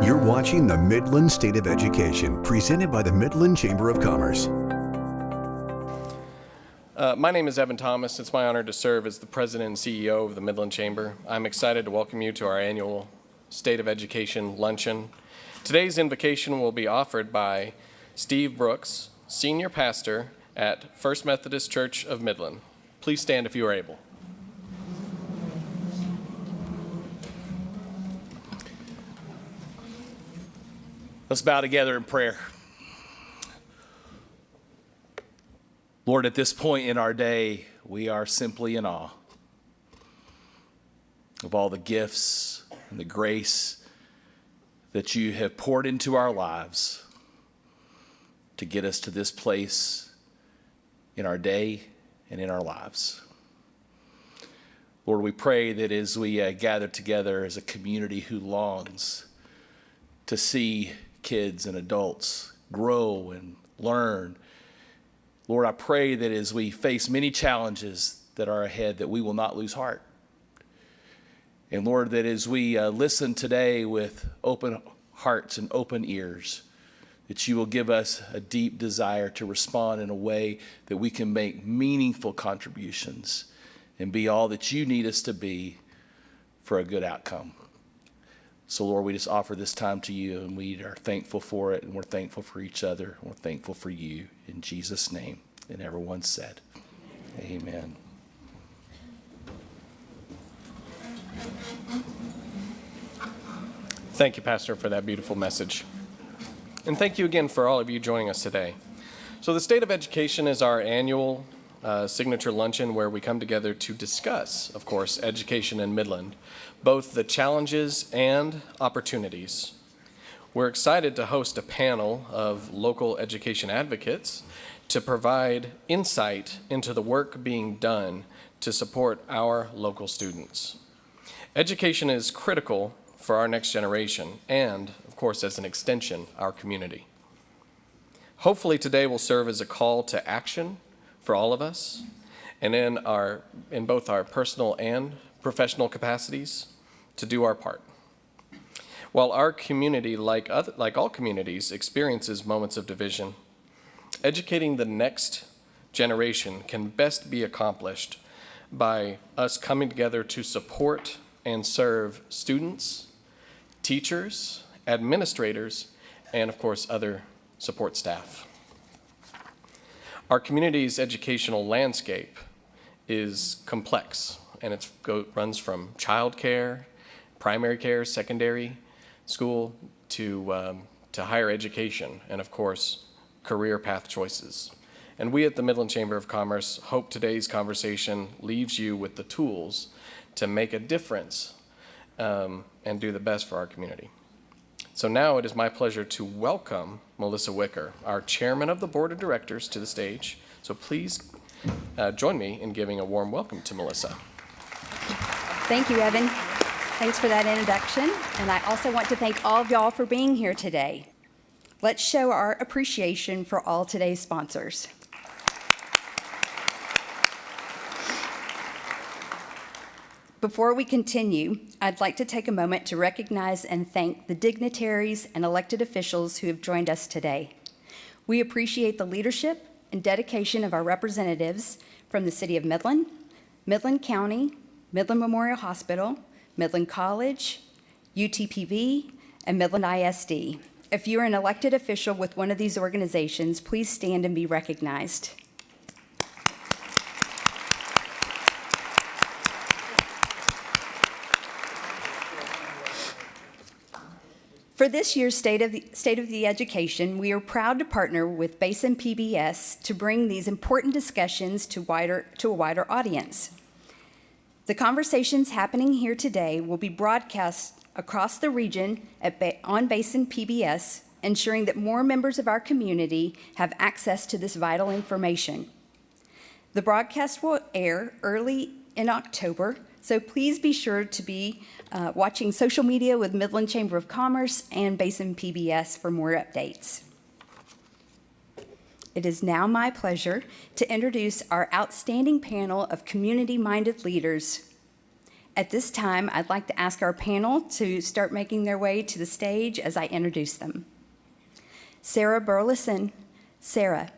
You're watching the Midland State of Education, presented by the Midland Chamber of Commerce. My name is Evan Thomas. It's my honor to serve as the President and CEO of the Midland Chamber. I'm excited to welcome you to our annual State of Education Luncheon. Today's invocation will be offered by Steve Brooks, Senior Pastor at First Methodist Church of Midland. Please stand if you are able. Let's bow together in prayer. Lord, at this point in our day, we are simply in awe of all the gifts and the grace that you have poured into our lives to get us to this place in our day and in our lives. Lord, we pray that as we gather together as a community who longs to see kids and adults grow and learn, Lord, I pray that as we face many challenges that are ahead, that we will not lose heart. And Lord, that as we listen today with open hearts and open ears, that you will give us a deep desire to respond in a way that we can make meaningful contributions and be all that you need us to be for a good outcome. So, Lord, we just offer this time to you, and we are thankful for it, and we're thankful for each other, and we're thankful for you. In Jesus' name. And everyone said, amen. Thank you, Pastor, for that beautiful message. And thank you again for all of you joining us today. So the State of Education is our annual signature luncheon where we come together to discuss, of course, education in Midland, both the challenges and opportunities. We're excited to host a panel of local education advocates to provide insight into the work being done to support our local students. Education is critical for our next generation and, of course, as an extension, our community. Hopefully today will serve as a call to action for all of us, and in both our personal and professional capacities, to do our part. While our community, like all communities, experiences moments of division, educating the next generation can best be accomplished by us coming together to support and serve students, teachers, administrators, and of course other support staff. Our community's educational landscape is complex, and it runs from child care, primary care, secondary school, to higher education, and of course, career path choices. And we at the Midland Chamber of Commerce hope today's conversation leaves you with the tools to make a difference and do the best for our community. So now it is my pleasure to welcome Melissa Wicker, our chairman of the board of directors, to the stage. So please join me in giving a warm welcome to Melissa. Thank you, Evan. Thanks for that introduction. And I also want to thank all of y'all for being here today. Let's show our appreciation for all today's sponsors. Before we continue, I'd like to take a moment to recognize and thank the dignitaries and elected officials who have joined us today. We appreciate the leadership and dedication of our representatives from the City of Midland, Midland County, Midland Memorial Hospital, Midland College, UTPB, and Midland ISD. If you're an elected official with one of these organizations, please stand and be recognized. For this year's State of the Education, we are proud to partner with Basin PBS to bring these important discussions to a wider audience. The conversations happening here today will be broadcast across the region on Basin PBS, ensuring that more members of our community have access to this vital information. The broadcast will air early in October, so please be sure to be watching social media with Midland Chamber of Commerce and Basin PBS for more updates. It is now my pleasure to introduce our outstanding panel of community-minded leaders. At this time, I'd like to ask our panel to start making their way to the stage as I introduce them. Sarah Burleson. Sarah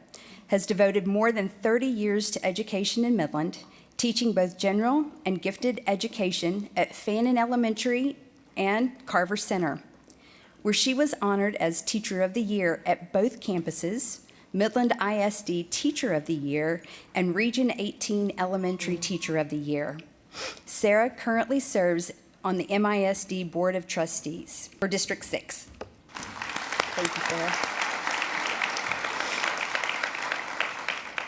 has devoted more than 30 years to education in Midland, teaching both general and gifted education at Fannin Elementary and Carver Center, where she was honored as Teacher of the Year at both campuses, Midland ISD Teacher of the Year, and Region 18 Elementary Teacher of the Year. Sarah currently serves on the MISD Board of Trustees for District 6. Thank you, Sarah.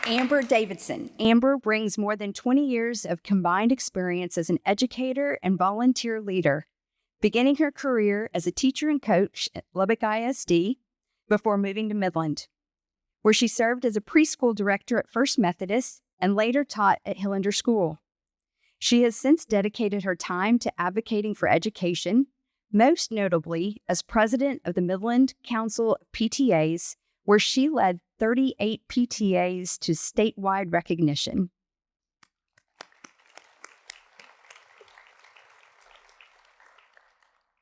Amber Davidson. Amber brings more than 20 years of combined experience as an educator and volunteer leader, beginning her career as a teacher and coach at Lubbock ISD before moving to Midland, where she served as a preschool director at First Methodist and later taught at Hillender School. She has since dedicated her time to advocating for education, most notably as president of the Midland Council of PTAs, where she led 38 PTAs to statewide recognition.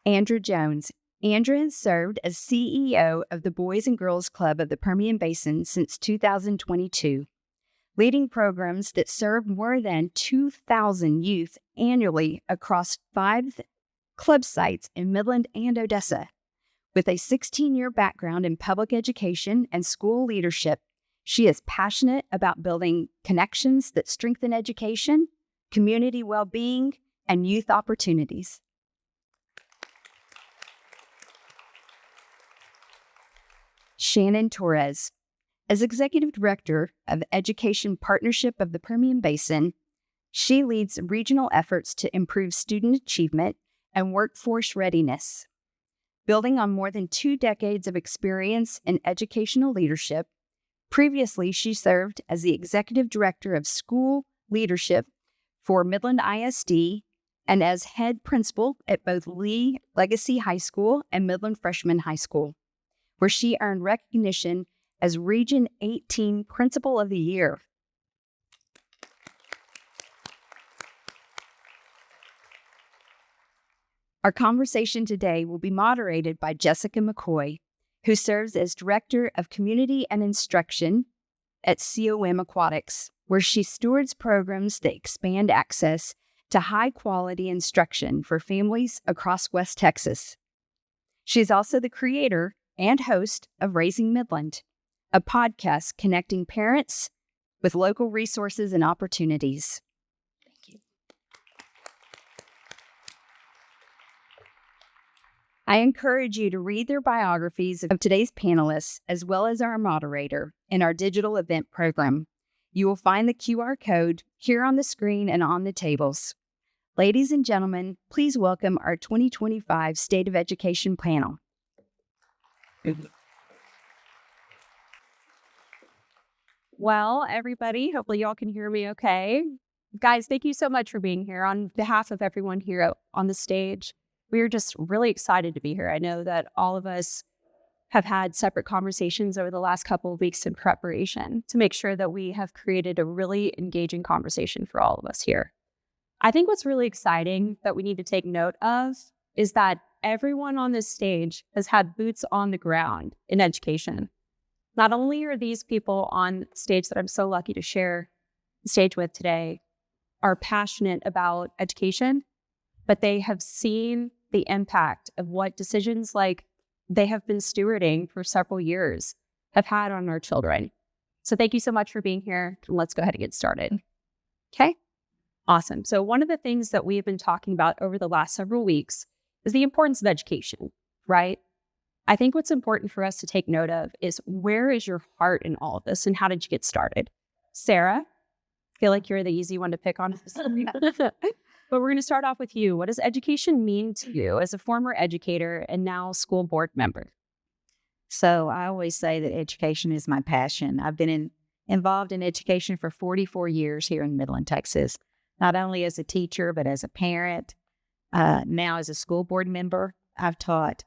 Andrew Jones. Andrew has served as CEO of the Boys and Girls Club of the Permian Basin since 2022, leading programs that serve more than 2,000 youth annually across 5 club sites in Midland and Odessa. With a 16-year background in public education and school leadership, she is passionate about building connections that strengthen education, community well-being, and youth opportunities. Shannon Torres. As Executive Director of Education Partnership of the Permian Basin, she leads regional efforts to improve student achievement and workforce readiness. Building on more than 2 decades of experience in educational leadership, previously she served as the Executive Director of School Leadership for Midland ISD and as head principal at both Lee Legacy High School and Midland Freshman High School, where she earned recognition as Region 18 Principal of the Year. Our conversation today will be moderated by Jessica McCoy, who serves as Director of Community and Instruction at COM Aquatics, where she stewards programs that expand access to high-quality instruction for families across West Texas. She is also the creator and host of Raising Midland, a podcast connecting parents with local resources and opportunities. Thank you. I encourage you to read their biographies of today's panelists, as well as our moderator, in our digital event program. You will find the QR code here on the screen and on the tables. Ladies and gentlemen, please welcome our 2025 State of Education panel. Well, everybody, hopefully y'all can hear me okay. Guys, thank you so much for being here. On behalf of everyone here on the stage, we are just really excited to be here. I know that all of us have had separate conversations over the last couple of weeks in preparation to make sure that we have created a really engaging conversation for all of us here. I think what's really exciting that we need to take note of is that everyone on this stage has had boots on the ground in education. Not only are these people on stage that I'm so lucky to share the stage with today are passionate about education, but they have seen the impact of what decisions like they have been stewarding for several years have had on our children. So thank you so much for being here. Let's go ahead and get started. Okay? Awesome. So one of the things that we've been talking about over the last several weeks is the importance of education, right? I think what's important for us to take note of is, where is your heart in all of this and how did you get started? Sarah, I feel like you're the easy one to pick on. But we're going to start off with you. What does education mean to you as a former educator and now school board member? So I always say that education is my passion. I've been involved in education for 44 years here in Midland, Texas, not only as a teacher, but as a parent. Now as a school board member, I've taught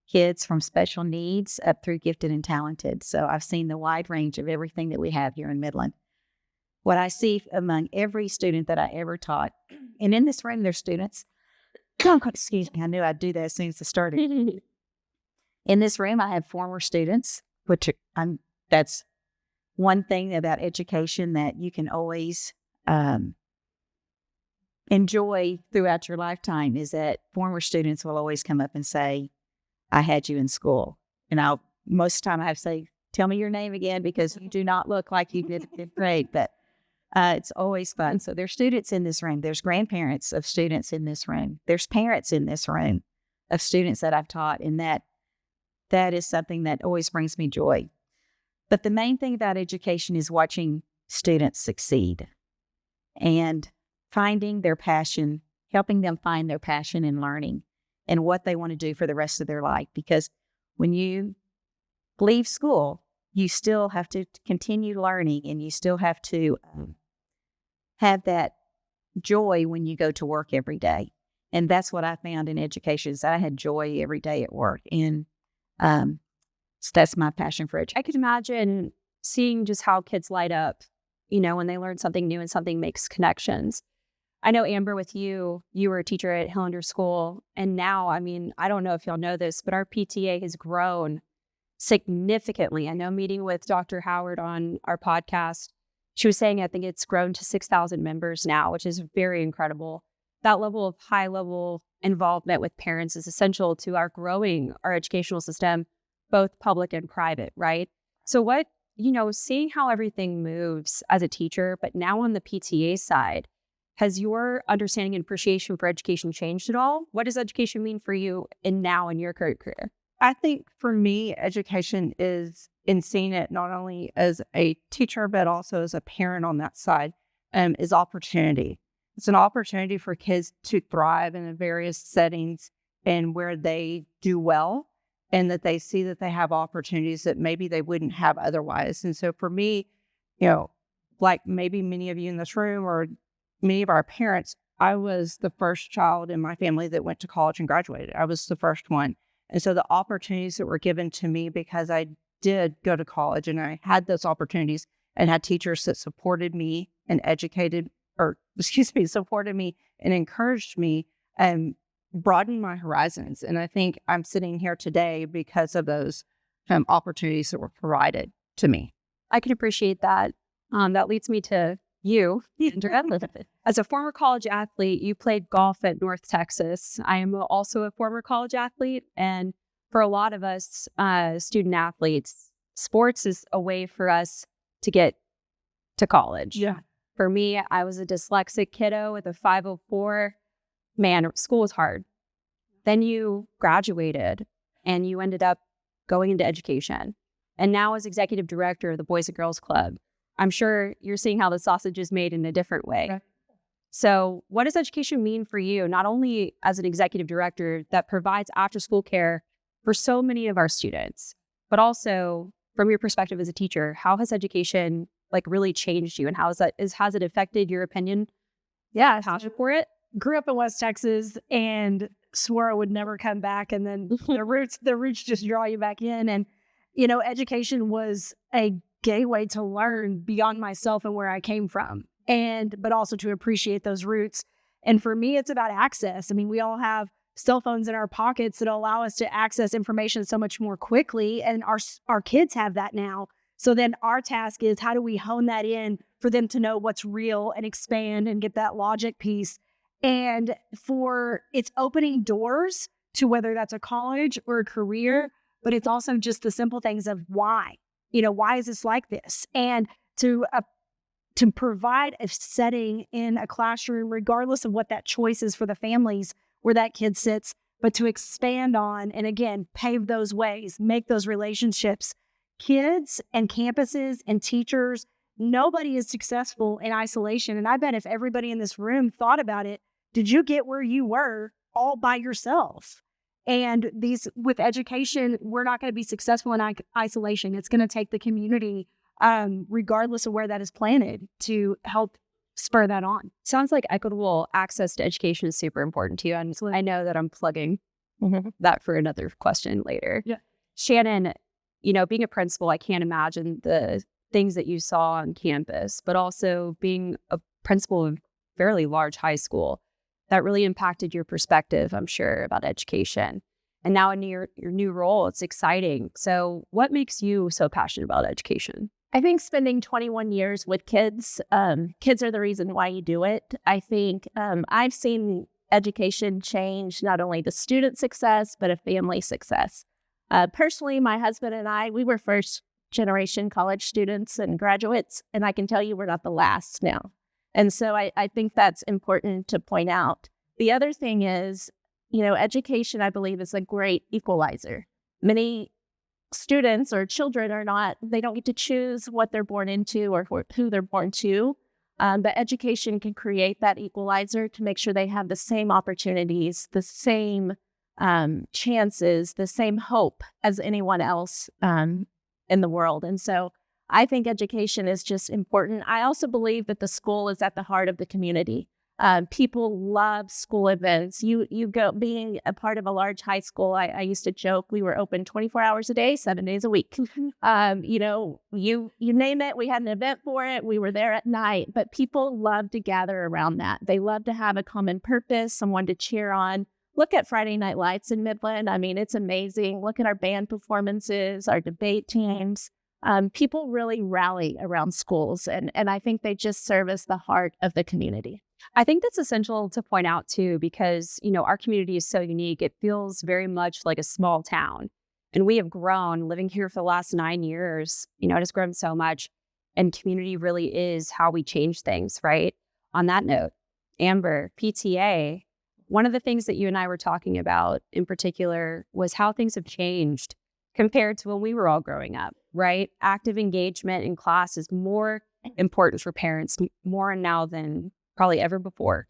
kids from special needs up through gifted and talented. So I've seen the wide range of everything that we have here in Midland. what I see among every student that I ever taught, and in this room, there's students. Excuse me, I knew I'd do that as soon as I started. In this room, I have former students, which that's one thing about education that you can always enjoy throughout your lifetime is that former students will always come up and say, I had you in school. And most of the time I have to say, tell me your name again, because you do not look like you did fifth grade, but it's always fun. So there's students in this room. There's grandparents of students in this room. There's parents in this room of students that I've taught. And that is something that always brings me joy. But the main thing about education is watching students succeed and finding their passion, helping them find their passion in learning and what they want to do for the rest of their life. Because when you leave school, you still have to continue learning, and you still have to have that joy when you go to work every day. And that's what I found in education, is I had joy every day at work. And so that's my passion for education. I could imagine seeing just how kids light up, when they learn something new and something makes connections. I know, Amber, with you were a teacher at Hillender School. And now, I don't know if y'all know this, but our PTA has grown significantly. I know, meeting with Dr. Howard on our podcast, she was saying, I think it's grown to 6,000 members now, which is very incredible. That level of high-level involvement with parents is essential to our growing our educational system, both public and private, right? So seeing how everything moves as a teacher, but now on the PTA side, has your understanding and appreciation for education changed at all? What does education mean for you in your current career? I think for me, education is in seeing it not only as a teacher, but also as a parent on that side, is opportunity. It's an opportunity for kids to thrive in various settings and where they do well, and that they see that they have opportunities that maybe they wouldn't have otherwise. And so for me, like maybe many of you in this room or many of our parents, I was the first child in my family that went to college and graduated. I was the first one. And so the opportunities that were given to me because I did go to college and I had those opportunities and had teachers that supported me and supported me and encouraged me and broadened my horizons. And I think I'm sitting here today because of those opportunities that were provided to me. I can appreciate that. That leads me to you. As a former college athlete, you played golf at North Texas. I am also a former college athlete. And for a lot of us student athletes, sports is a way for us to get to college. Yeah. For me, I was a dyslexic kiddo with a 504. Man, school was hard. Then you graduated and you ended up going into education. And now as executive director of the Boys and Girls Club, I'm sure you're seeing how the sausage is made in a different way. Right. So what does education mean for you, not only as an executive director that provides after-school care for so many of our students, but also from your perspective as a teacher, how has education really changed you, and has it affected your opinion? Yeah, passion for it? Grew up in West Texas and swore I would never come back, and then the roots just draw you back in. And education was a gateway to learn beyond myself and where I came from, but also to appreciate those roots. And for me, it's about access. We all have cell phones in our pockets that allow us to access information so much more quickly, and our kids have that now. So then our task is, how do we hone that in for them to know what's real and expand and get that logic piece? And it's opening doors to whether that's a college or a career, but it's also just the simple things of why. Why is this like this? And to provide a setting in a classroom, regardless of what that choice is for the families where that kid sits, but to expand on and again, pave those ways, make those relationships. Kids and campuses and teachers, nobody is successful in isolation. And I bet if everybody in this room thought about it, did you get where you were all by yourself? And with education, we're not going to be successful in isolation. It's going to take the community, regardless of where that is planted, to help spur that on. Sounds like equitable access to education is super important to you. And I know that I'm plugging that for another question later. Yeah. Shannon, being a principal, I can't imagine the things that you saw on campus, but also being a principal of a fairly large high school, that really impacted your perspective, I'm sure, about education. And now in your new role, it's exciting. So what makes you so passionate about education? I think spending 21 years with kids, kids are the reason why you do it. I think I've seen education change not only the student success, but a family success. Personally, my husband and I, we were first generation college students and graduates, and I can tell you we're not the last now. And so I think that's important to point out. The other thing is, education, I believe, is a great equalizer. Many students or children they don't get to choose what they're born into or who they're born to. But education can create that equalizer to make sure they have the same opportunities, the same chances, the same hope as anyone else in the world. And so I think education is just important. I also believe that the school is at the heart of the community. People love school events. You go, being a part of a large high school, I used to joke we were open 24 hours a day, 7 days a week. You name it, we had an event for it. We were there at night, but people love to gather around that. They love to have a common purpose, someone to cheer on. Look at Friday Night Lights in Midland. I mean, it's amazing. Look at our band performances, our debate teams. People really rally around schools, and I think they just serve as the heart of the community. I think that's essential to point out too, because, our community is so unique. It feels very much like a small town, and we have grown living here for the last 9 years. It has grown so much, and community really is how we change things, right? On that note, Amber, PTA, one of the things that you and I were talking about in particular was how things have changed compared to when we were all growing up, right? Active engagement in class is more important for parents, more now than probably ever before.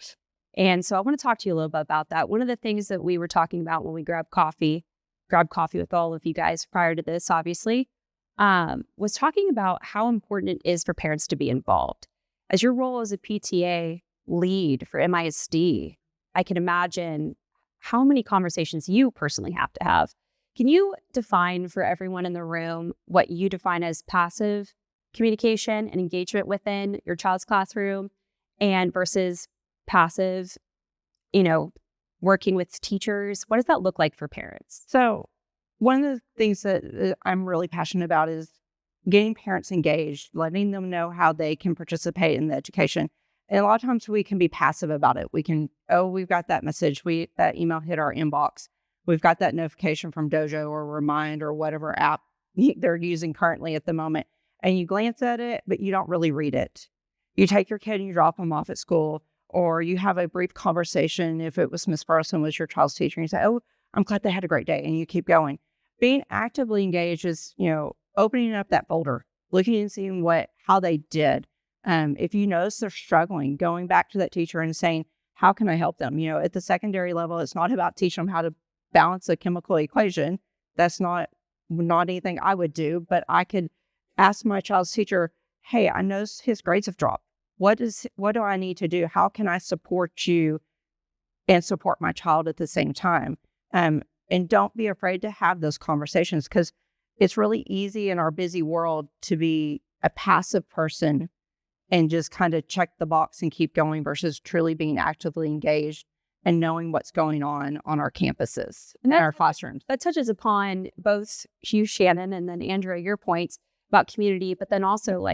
And so I want to talk to you a little bit about that. One of the things that we were talking about when we grabbed coffee with all of you guys prior to this, obviously, was talking about how important it is for parents to be involved. As your role as a PTA lead for MISD, I can imagine how many conversations you personally have to have. Can you define for everyone in the room what you define as passive communication and engagement within your child's classroom and versus passive, working with teachers? What does that look like for parents? So one of the things that I'm really passionate about is getting parents engaged, letting them know how they can participate in the education. And a lot of times we can be passive about it. We can, we've got that message, that email hit our inbox. We've got that notification from Dojo or Remind or whatever app they're using currently at the moment. And you glance at it, but you don't really read it. You take your kid and you drop them off at school, or you have a brief conversation. If it was Miss Burleson was your child's teacher, and you say, "Oh, I'm glad they had a great day," and you keep going. Being actively engaged is, opening up that folder, looking and seeing how they did. If you notice they're struggling, going back to that teacher and saying, "How can I help them?" At the secondary level, it's not about teaching them how to balance a chemical equation. That's not anything I would do, but I could ask my child's teacher, "Hey, I noticed his grades have dropped. What do I need to do? How can I support you and support my child at the same time?" And don't be afraid to have those conversations, because it's really easy in our busy world to be a passive person and just kind of check the box and keep going versus truly being actively engaged and knowing what's going on our campuses and our classrooms. That touches upon both you, Shannon, and then Andrea, your points about community, but then also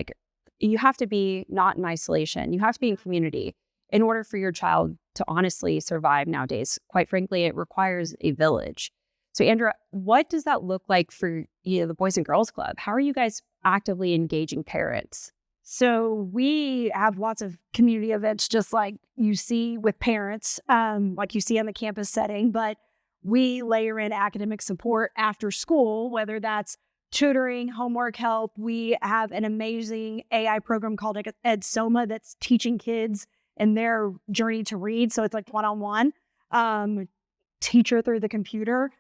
you have to be not in isolation. You have to be in community in order for your child to honestly survive nowadays. Quite frankly, it requires a village. So Andrea, what does that look like for the Boys and Girls Club? How are you guys actively engaging parents? So we have lots of community events, just like you see with parents, like you see on the campus setting, but we layer in academic support after school, whether that's tutoring, homework help. We have an amazing AI program called EdSoma that's teaching kids in their journey to read. So it's like one-on-one, teacher through the computer.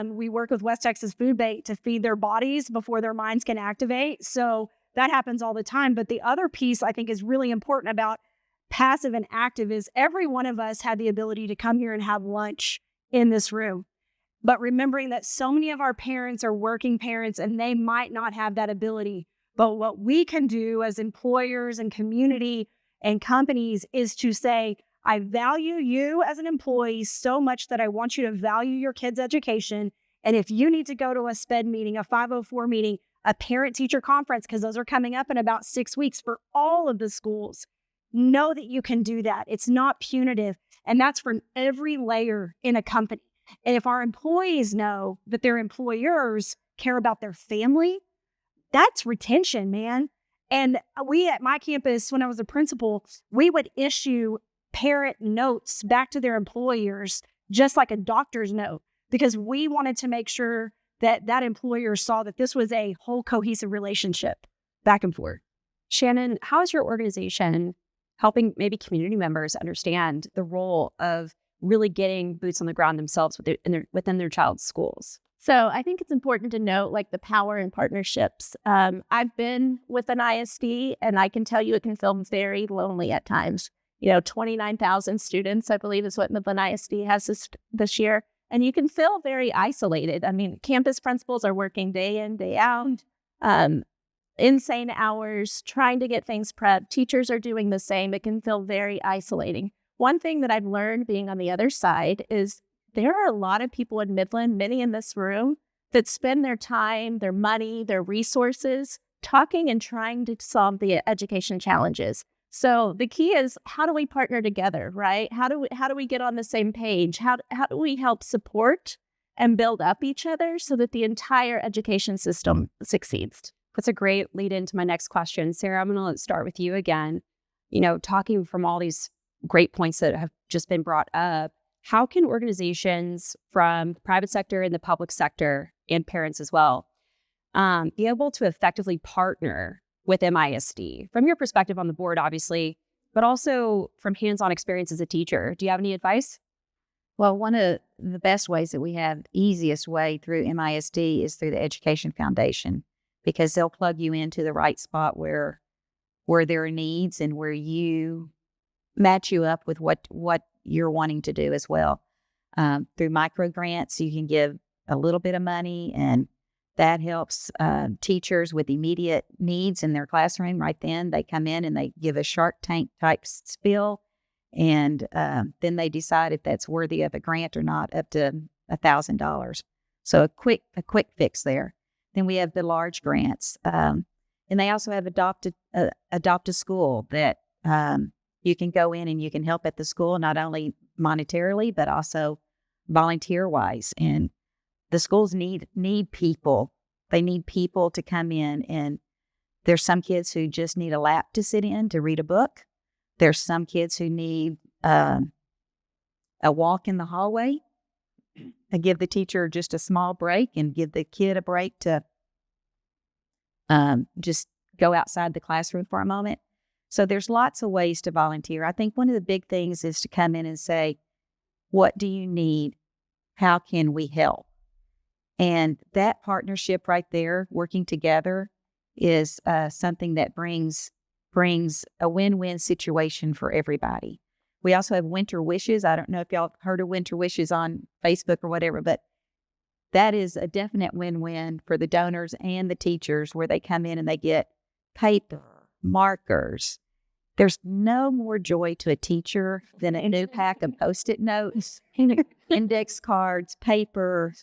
We work with West Texas Food Bank to feed their bodies before their minds can activate. So that happens all the time. But the other piece I think is really important about passive and active is every one of us had the ability to come here and have lunch in this room. But remembering that so many of our parents are working parents and they might not have that ability But what we can do as employers and community and companies is to say, I value you as an employee so much that I want you to value your kids' education. And if you need to go to a SPED meeting, a 504 meeting, a parent-teacher conference, because those are coming up in about 6 weeks for all of the schools, know that you can do that. It's not punitive. And that's from every layer in a company. And if our employees know that their employers care about their family, that's retention, man. And we at my campus, when I was a principal, we would issue parent notes back to their employers, just like a doctor's note, because we wanted to make sure that that employer saw that this was a whole cohesive relationship back and forth. Shannon, how is your organization helping maybe community members understand the role of really getting boots on the ground themselves within their child's schools? So I think it's important to note like the power in partnerships. I've been with an ISD and I can tell you it can feel very lonely at times. 29,000 students, I believe is what Midland ISD has this year. And you can feel very isolated. I mean, campus principals are working day in, day out, insane hours, trying to get things prepped. Teachers are doing the same. It can feel very isolating. One thing that I've learned being on the other side is there are a lot of people in Midland, many in this room, that spend their time, their money, their resources talking and trying to solve the education challenges. So the key is, how do we partner together, right? How do we get on the same page? How do we help support and build up each other so that the entire education system succeeds? That's a great lead into my next question. Sarah, I'm going to start with you again. Talking from all these great points that have just been brought up, how can organizations from the private sector and the public sector and parents as well be able to effectively partner with MISD from your perspective on the board, obviously, but also from hands-on experience as a teacher? Do you have any advice? Well, one of the best ways that we have, easiest way through MISD is through the Education Foundation, because they'll plug you into the right spot where there are needs and where you match you up with what you're wanting to do as well. Through micro grants, you can give a little bit of money, and that helps teachers with immediate needs in their classroom. Right then, they come in and they give a Shark Tank type spill, and then they decide if that's worthy of a grant or not, up to $1,000. So a quick fix there. Then we have the large grants, and they also have adopt a school that you can go in and you can help at the school, not only monetarily but also volunteer wise. And the schools need people. They need people to come in, and there's some kids who just need a lap to sit in to read a book. There's some kids who need a walk in the hallway and give the teacher just a small break and give the kid a break to just go outside the classroom for a moment. So there's lots of ways to volunteer. I think one of the big things is to come in and say, what do you need? How can we help? And that partnership right there, working together, is something that brings a win-win situation for everybody. We also have Winter Wishes. I don't know if y'all heard of Winter Wishes on Facebook or whatever, but that is a definite win-win for the donors and the teachers, where they come in and they get paper, markers. There's no more joy to a teacher than a new pack of Post-it notes, index cards, paper,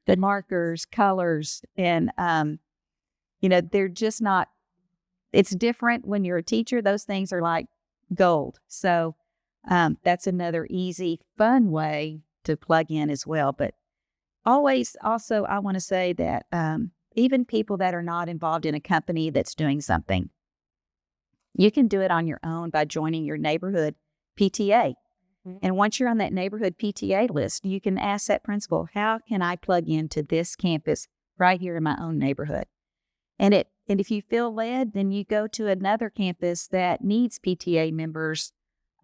the markers, colors, and they're just not. It's different when you're a teacher. Those things are like gold. So that's another easy, fun way to plug in as well. But always, also, I want to say that even people that are not involved in a company that's doing something, you can do it on your own by joining your neighborhood PTA. Mm-hmm. And once you're on that neighborhood PTA list, you can ask that principal, how can I plug into this campus right here in my own neighborhood? And if you feel led, then you go to another campus that needs PTA members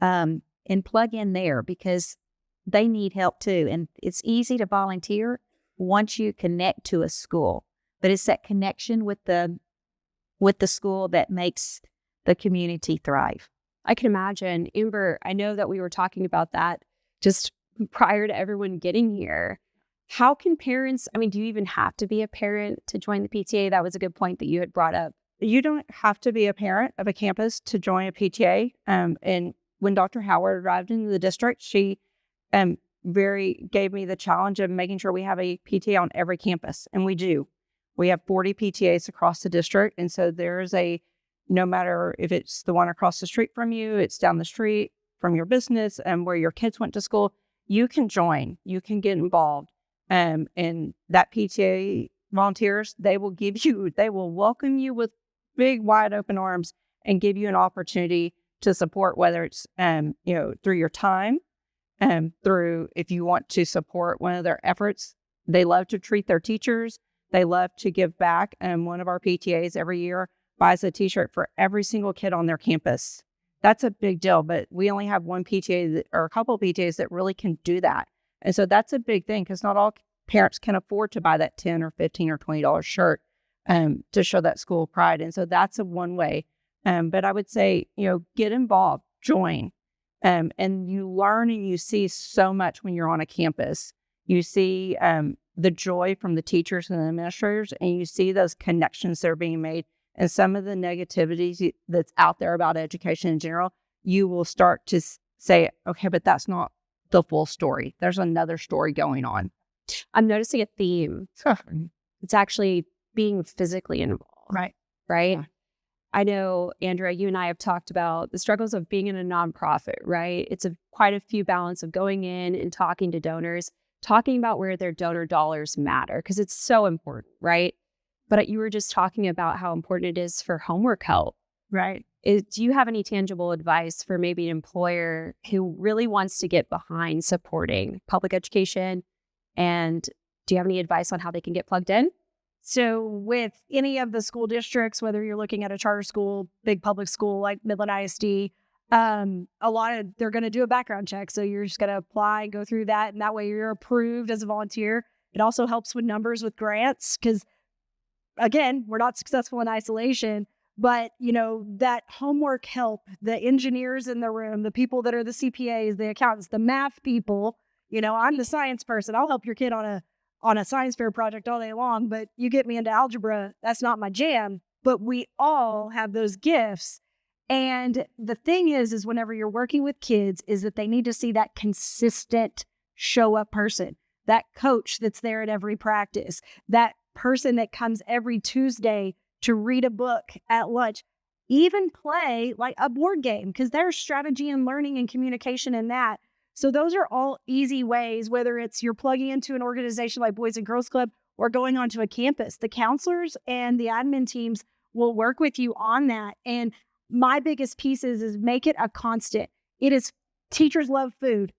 and plug in there, because they need help too. And it's easy to volunteer once you connect to a school, but it's that connection with the school that makes the community thrive. I can imagine. Amber, I know that we were talking about that just prior to everyone getting here. How can parents, do you even have to be a parent to join the PTA? That was a good point that you had brought up you don't have to be a parent of a campus to join a PTA. And when Dr. Howard arrived into the district, she gave me the challenge of making sure we have a PTA on every campus, and we do. We have 40 PTAs across the district, and so there's no matter if it's the one across the street from you, it's down the street from your business, and where your kids went to school, you can join, you can get involved. And that PTA volunteers, they will welcome you with big, wide open arms and give you an opportunity to support, whether it's, through your time, through if you want to support one of their efforts. They love to treat their teachers. They love to give back. And one of our PTAs every year buys a t-shirt for every single kid on their campus. That's a big deal, but we only have one PTA or a couple of PTAs that really can do that. And so that's a big thing, because not all parents can afford to buy that $10 or $15 or $20 shirt to show that school pride. And so that's one way. But I would say, get involved, join, and you learn and you see so much when you're on a campus. You see the joy from the teachers and the administrators, and you see those connections that are being made. And some of the negativities that's out there about education in general, you will start to say, okay, but that's not the full story. There's another story going on. I'm noticing a theme. It's actually being physically involved. Right. Right? Yeah. I know, Andrea, you and I have talked about the struggles of being in a nonprofit, right? It's quite a few balance of going in and talking to donors, talking about where their donor dollars matter, because it's so important, right? But you were just talking about how important it is for homework help. Right. Do you have any tangible advice for maybe an employer who really wants to get behind supporting public education? And do you have any advice on how they can get plugged in? So with any of the school districts, whether you're looking at a charter school, big public school like Midland ISD, they're going to do a background check. So you're just going to apply and go through that. And that way you're approved as a volunteer. It also helps with numbers with grants, because again, we're not successful in isolation, but that homework help, the engineers in the room, the people that are the CPAs, the accountants, the math people, I'm the science person. I'll help your kid on a science fair project all day long, but you get me into algebra, that's not my jam. But we all have those gifts. And the thing is whenever you're working with kids, is that they need to see that consistent show up person, that coach that's there at every practice, that person that comes every Tuesday to read a book at lunch, even play like a board game, because there's strategy and learning and communication in that. So those are all easy ways, whether it's you're plugging into an organization like Boys and Girls Club or going onto a campus. The counselors and the admin teams will work with you on that. And my biggest piece is make it a constant. It is, teachers love food,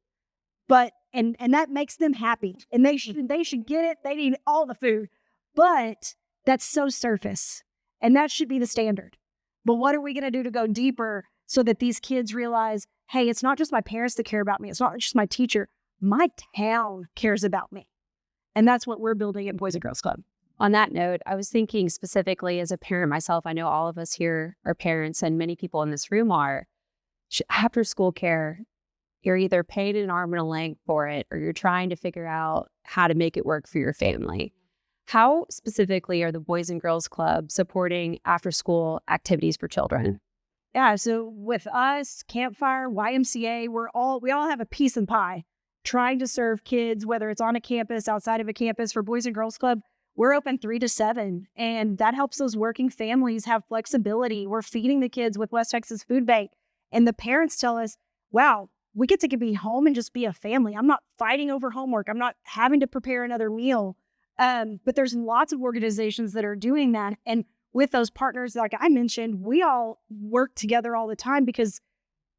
but and that makes them happy, and they should get it. They need all the food, but that's so surface, and that should be the standard. But what are we going to do to go deeper so that these kids realize, hey, it's not just my parents that care about me. It's not just my teacher. My town cares about me. And that's what we're building at Boys and Girls Club. On that note, I was thinking specifically as a parent myself, I know all of us here are parents, and many people in this room are. After school care, you're either paid an arm and a leg for it, or you're trying to figure out how to make it work for your family. How specifically are the Boys and Girls Club supporting after school activities for children? Yeah, so with us, Campfire, YMCA, we all have a piece of pie trying to serve kids, whether it's on a campus, outside of a campus. For Boys and Girls Club, we're open 3 to 7, and that helps those working families have flexibility. We're feeding the kids with West Texas Food Bank, and the parents tell us, wow, we get to be home and just be a family. I'm not fighting over homework. I'm not having to prepare another meal. But there's lots of organizations that are doing that. And with those partners, like I mentioned, we all work together all the time, because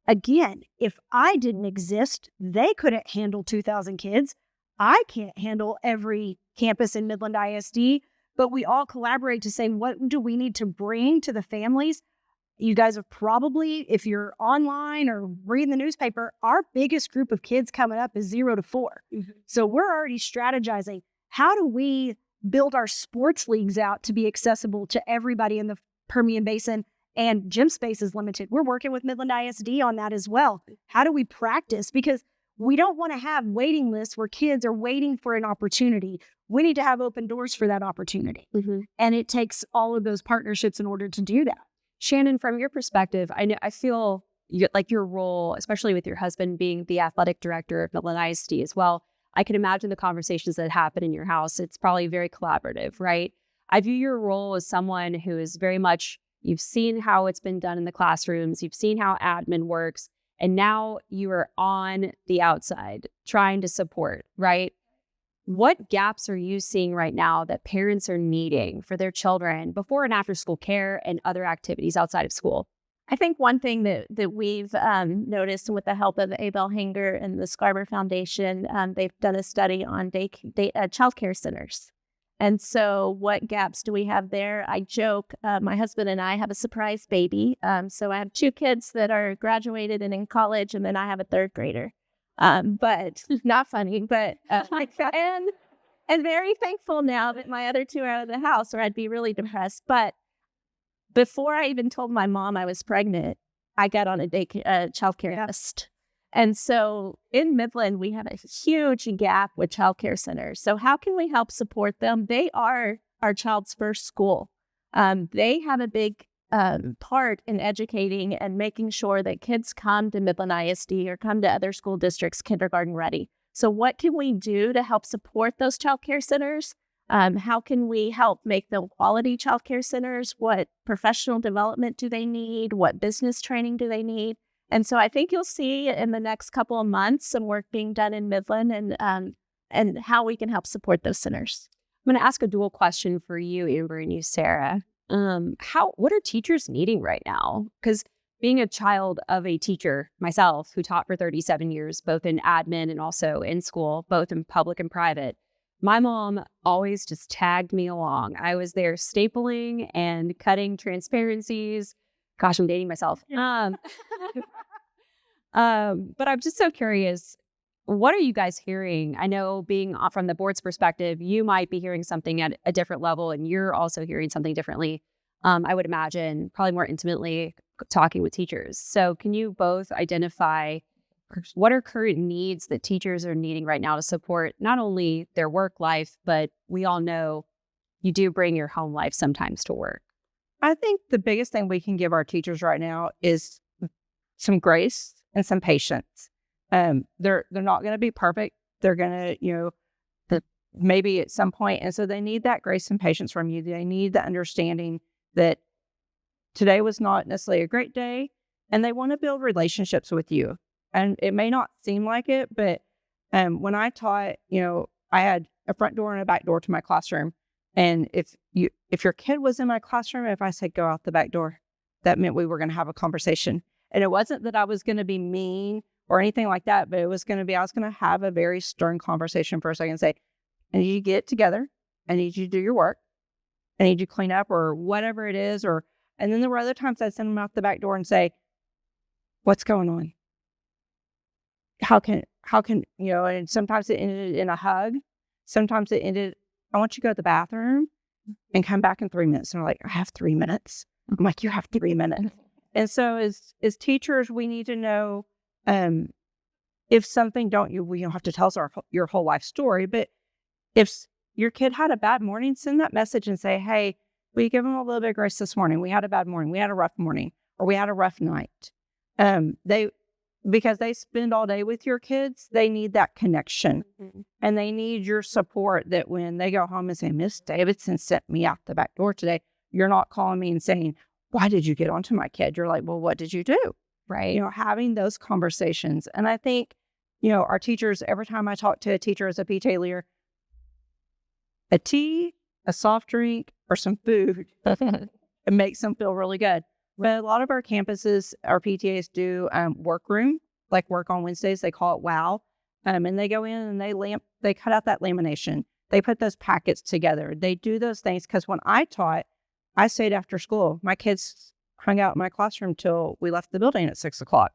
again, if I didn't exist, they couldn't handle 2,000 kids. I can't handle every campus in Midland ISD, but we all collaborate to say, what do we need to bring to the families? You guys have probably, if you're online or reading the newspaper, our biggest group of kids coming up is 0 to 4. Mm-hmm. So we're already strategizing. How do we build our sports leagues out to be accessible to everybody in the Permian Basin? And gym space is limited. We're working with Midland ISD on that as well. How do we practice? Because We don't want to have waiting lists where kids are waiting for an opportunity. We need to have open doors for that opportunity. And it takes all of those partnerships in order to do that. Shannon, from your perspective, I feel like your role, especially with your husband being the athletic director of Midland ISD as well, I can imagine the conversations that happen in your house. It's probably very collaborative, right? I view your role as someone who is very much, you've seen how it's been done in the classrooms, you've seen how admin works, and now you are on the outside trying to support, right? What gaps are you seeing right now that parents are needing for their children before and after school care and other activities outside of school? I think one thing that we've noticed, and with the help of Abel Hanger and the Scarber Foundation, they've done a study on child care centers. And so what gaps do we have there? I joke, my husband and I have a surprise baby. So I have 2 kids that are graduated and in college, and then I have a 3rd grader. But not funny, but and very thankful now that my other 2 are out of the house, or I'd be really depressed. But before I even told my mom I was pregnant, I got on a childcare list. And so in Midland, we have a huge gap with childcare centers. So how can we help support them? They are our child's first school. They have a big part in educating and making sure that kids come to Midland ISD or come to other school districts kindergarten ready. So what can we do to help support those childcare centers? How can we help make them quality childcare centers? What professional development do they need? What business training do they need? And so I think you'll see in the next couple of months some work being done in Midland and how we can help support those centers. I'm going to ask a dual question for you, Amber, and you, Sarah. What are teachers needing right now? Because being a child of a teacher myself who taught for 37 years, both in admin and also in school, both in public and private, my mom always just tagged me along. I was there stapling and cutting transparencies. Gosh, I'm dating myself. But I'm just so curious, what are you guys hearing? I know being from the board's perspective, you might be hearing something at a different level, and you're also hearing something differently. I would imagine probably more intimately talking with teachers. So can you both identify what are current needs that teachers are needing right now to support not only their work life, but we all know you do bring your home life sometimes to work? I think the biggest thing we can give our teachers right now is some grace and some patience. They're not going to be perfect. They're going to, maybe at some point. And so they need that grace and patience from you. They need the understanding that today was not necessarily a great day, and they want to build relationships with you. And it may not seem like it, but when I taught, I had a front door and a back door to my classroom. And if your kid was in my classroom, if I said go out the back door, that meant we were going to have a conversation. And it wasn't that I was going to be mean or anything like that, but it was going to be, I was going to have a very stern conversation for a second and say, I need you to get together. I need you to do your work. I need you to clean up or whatever it is. And then there were other times I'd send them out the back door and say, what's going on? How can, and sometimes it ended in a hug. Sometimes it ended, I want you to go to the bathroom and come back in 3 minutes. And they're like, I have 3 minutes. I'm like, you have 3 minutes. And so as teachers, we need to know if something we don't have to tell us your whole life story, but if your kid had a bad morning, send that message and say, hey, we give them a little bit of grace this morning. We had a bad morning. We had a rough morning, or we had a rough night. Because they spend all day with your kids, they need that connection. Mm-hmm. And they need your support that when they go home and say, Miss Davidson sent me out the back door today, you're not calling me and saying, why did you get onto my kid? You're like, well, what did you do? Right. Having those conversations. And I think, our teachers, every time I talk to a teacher as a PTA leader, a tea, a soft drink, or some food, it makes them feel really good. But a lot of our campuses, our PTAs do workroom, like work on Wednesdays. They call it WOW. And they go in and they cut out that lamination. They put those packets together. They do those things because when I taught, I stayed after school. My kids hung out in my classroom till we left the building at 6:00.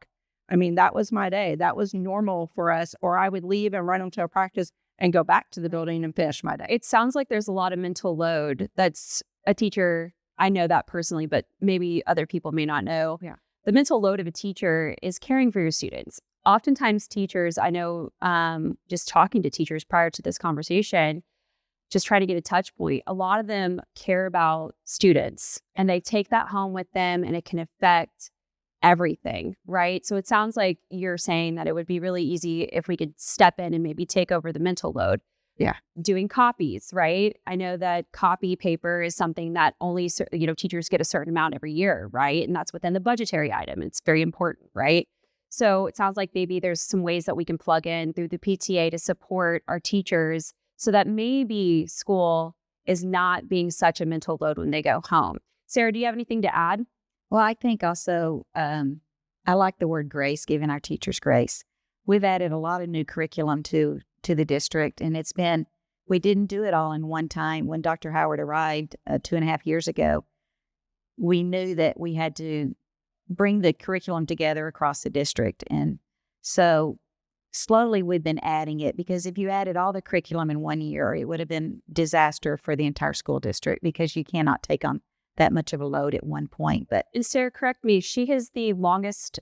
I mean, that was my day. That was normal for us. Or I would leave and run them to a practice and go back to the building and finish my day. It sounds like there's a lot of mental load. That's a teacher. I know that personally, but maybe other people may not know. Yeah. The mental load of a teacher is caring for your students oftentimes teachers, I know, just talking to teachers prior to this conversation, just trying to get a touch point. A lot of them care about students and they take that home with them, and it can affect everything, right? So it sounds like you're saying that it would be really easy if we could step in and maybe take over the mental load. Yeah. Doing copies, right? I know that copy paper is something that only, teachers get a certain amount every year, right? And that's within the budgetary item. It's very important, right? So it sounds like maybe there's some ways that we can plug in through the PTA to support our teachers so that maybe school is not being such a mental load when they go home. Sarah, do you have anything to add? Well, I think also I like the word grace, giving our teachers grace. We've added a lot of new curriculum to the district, and we didn't do it all in one time. When Dr. Howard arrived 2.5 years ago, we knew that we had to bring the curriculum together across the district. And so slowly we've been adding it, because if you added all the curriculum in 1 year, it would have been disaster for the entire school district, because you cannot take on that much of a load at one point. But And Sarah, correct me, she is the longest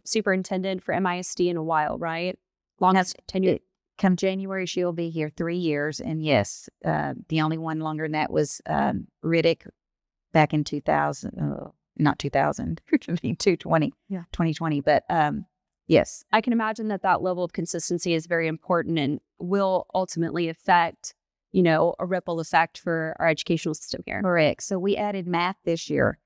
superintendent for MISD in a while, right? Longest tenure. Come January, she'll be here 3 years. And yes, the only one longer than that was Riddick back in 2000, not 2000, 2020, Yeah. 2020. But yes. I can imagine that level of consistency is very important and will ultimately affect, a ripple effect for our educational system here. Correct. So we added math this year,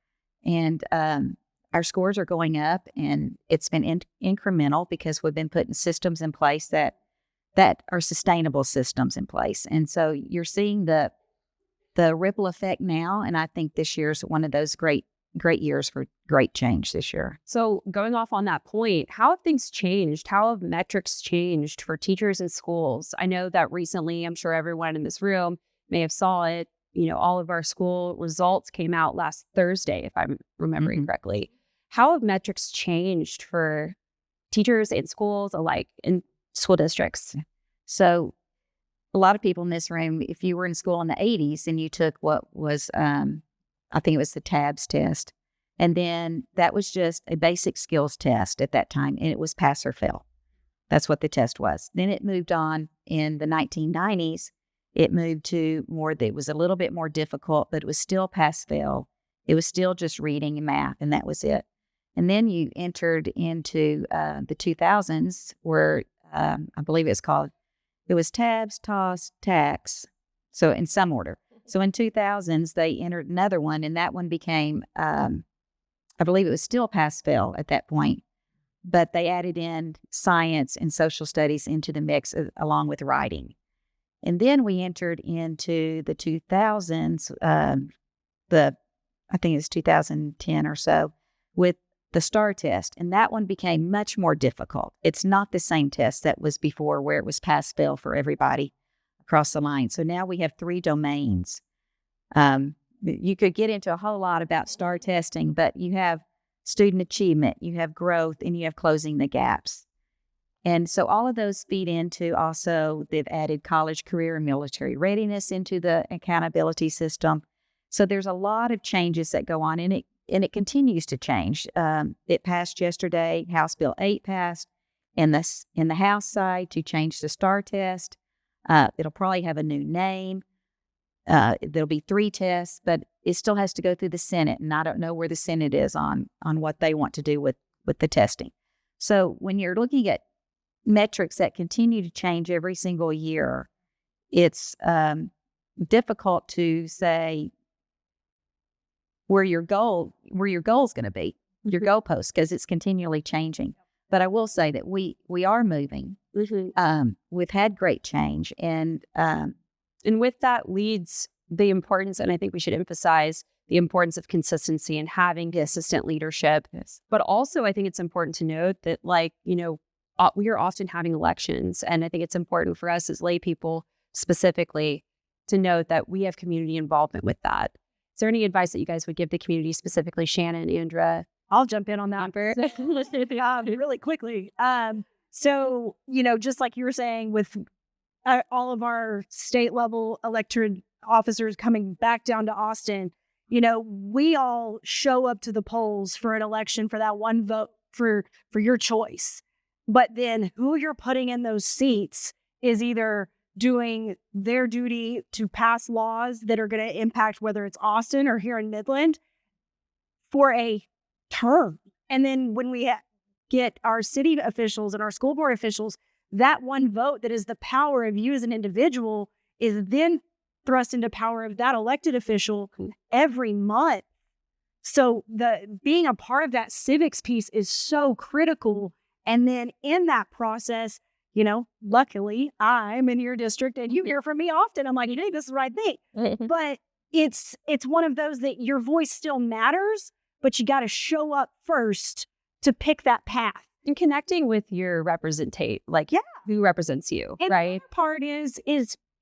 and our scores are going up, and it's been incremental because we've been putting systems in place that are sustainable systems in place. And so you're seeing the ripple effect now. And I think this year's one of those great years for great change this year. So going off on that point, how have things changed? How have metrics changed for teachers in schools? I know that recently, I'm sure everyone in this room may have saw it. All of our school results came out last Thursday, if I'm remembering correctly. How have metrics changed for teachers in schools alike in school districts? So a lot of people in this room, if you were in school in the 80s and you took what was, I think it was the TABS test, and then that was just a basic skills test at that time, and it was pass or fail. That's what the test was. Then it moved on in the 1990s. It moved to it was a little bit more difficult, but it was still pass fail. It was still just reading and math, and that was it. And then you entered into the 2000s, where I believe it was TABS, TOS, TAX, so in some order. So in 2000s, they entered another one, and that one became, I believe it was still pass-fail at that point, but they added in science and social studies into the mix along with writing. And then we entered into the 2000s, I think it was 2010 or so, with the STAR test, and that one became much more difficult. It's not the same test that was before, where it was pass-fail for everybody across the line. So now we have 3 domains. You could get into a whole lot about STAR testing, but you have student achievement, you have growth, and you have closing the gaps. And so all of those feed into, also, they've added college, career, and military readiness into the accountability system. So there's a lot of changes that go on, and it continues to change. It passed yesterday. House Bill 8 passed in the House side to change the STAR test. It'll probably have a new name. There'll be 3 tests, but it still has to go through the Senate, and I don't know where the Senate is on what they want to do with the testing. So when you're looking at metrics that continue to change every single year, it's difficult to say where your goal is going to be, your goalpost, because it's continually changing. But I will say that we are moving. We've had great change, and with that leads the importance, and I think we should emphasize the importance of consistency and having consistent leadership. Yes. But also, I think it's important to note that, we are often having elections, and I think it's important for us as lay people specifically to note that we have community involvement with that. Is there any advice that you guys would give the community, specifically Shannon, Andra? I'll jump in on that really quickly. So, just like you were saying, with all of our state level elected officers coming back down to Austin, we all show up to the polls for an election for that one vote for your choice. but then who you're putting in those seats is either doing their duty to pass laws that are going to impact whether it's Austin or here in Midland for a term. And then when we get our city officials and our school board officials, that one vote that is the power of you as an individual is then thrust into power of that elected official every month. So being a part of that civics piece is so critical. And then in that process, luckily I'm in your district and you hear from me often. I'm like, hey, this is the right thing. But it's one of those that your voice still matters, but you got to show up first to pick that path. And connecting with your representate, who represents you, and right? The other part is